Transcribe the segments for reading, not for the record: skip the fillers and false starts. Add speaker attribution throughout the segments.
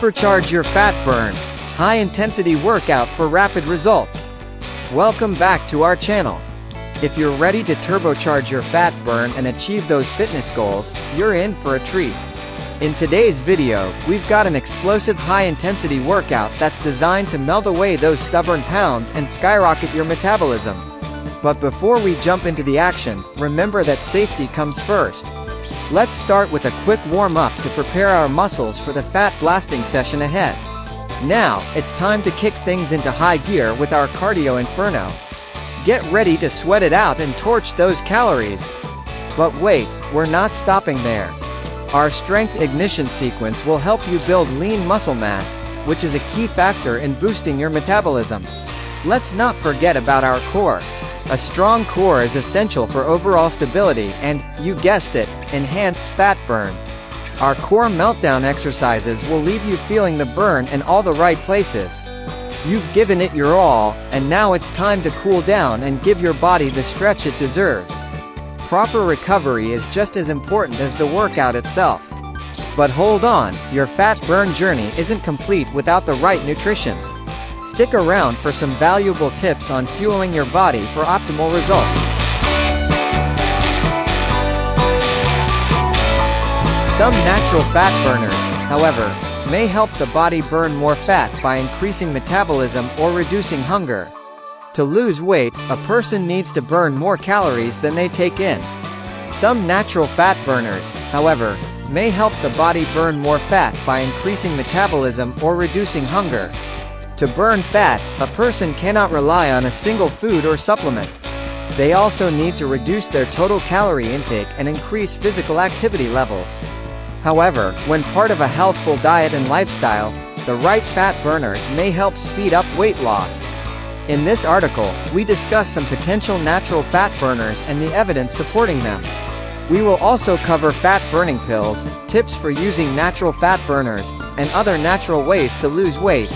Speaker 1: Supercharge your fat burn. High-intensity workout for rapid results. Welcome back to our channel. If you're ready to turbocharge your fat burn and achieve those fitness goals, you're in for a treat. In today's video, we've got an explosive high-intensity workout that's designed to melt away those stubborn pounds and skyrocket your metabolism. But before we jump into the action, remember that safety comes first. Let's start with a quick warm-up to prepare our muscles for the fat blasting session ahead. Now, it's time to kick things into high gear with our cardio inferno. Get ready to sweat it out and torch those calories. But wait, we're not stopping there. Our strength ignition sequence will help you build lean muscle mass, which is a key factor in boosting your metabolism. Let's not forget about our core. A strong core is essential for overall stability and, you guessed it, enhanced fat burn. Our core meltdown exercises will leave you feeling the burn in all the right places. You've given it your all, and now it's time to cool down and give your body the stretch it deserves. Proper recovery is just as important as the workout itself. But hold on, your fat burn journey isn't complete without the right nutrition. Stick around for some valuable tips on fueling your body for optimal results. Some natural fat burners, however, may help the body burn more fat by increasing metabolism or reducing hunger. To lose weight, a person needs to burn more calories than they take in. Some natural fat burners, however, may help the body burn more fat by increasing metabolism or reducing hunger. To burn fat, a person cannot rely on a single food or supplement. They also need to reduce their total calorie intake and increase physical activity levels. However, when part of a healthful diet and lifestyle, the right fat burners may help speed up weight loss. In this article, we discuss some potential natural fat burners and the evidence supporting them. We will also cover fat-burning pills, tips for using natural fat burners, and other natural ways to lose weight.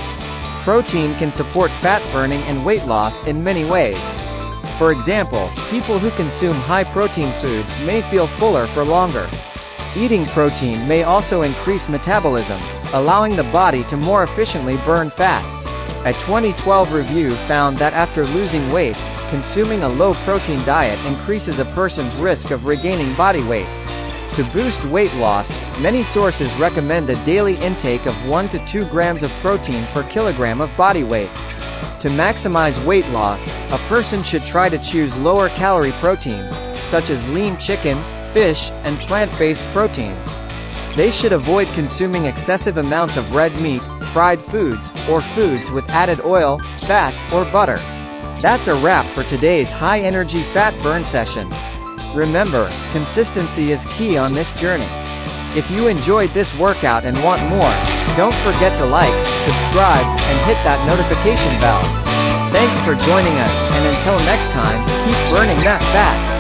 Speaker 1: Protein can support fat burning and weight loss in many ways. For example, people who consume high-protein foods may feel fuller for longer. Eating protein may also increase metabolism, allowing the body to more efficiently burn fat. A 2012 review found that after losing weight, consuming a low-protein diet increases a person's risk of regaining body weight. To boost weight loss, many sources recommend a daily intake of 1 to 2 grams of protein per kilogram of body weight. To maximize weight loss, a person should try to choose lower-calorie proteins, such as lean chicken, fish, and plant-based proteins. They should avoid consuming excessive amounts of red meat, fried foods, or foods with added oil, fat, or butter. That's a wrap for today's high-energy fat burn session. Remember, consistency is key on this journey. If you enjoyed this workout and want more, don't forget to like, subscribe, and hit that notification bell. Thanks for joining us, and until next time, keep burning that fat.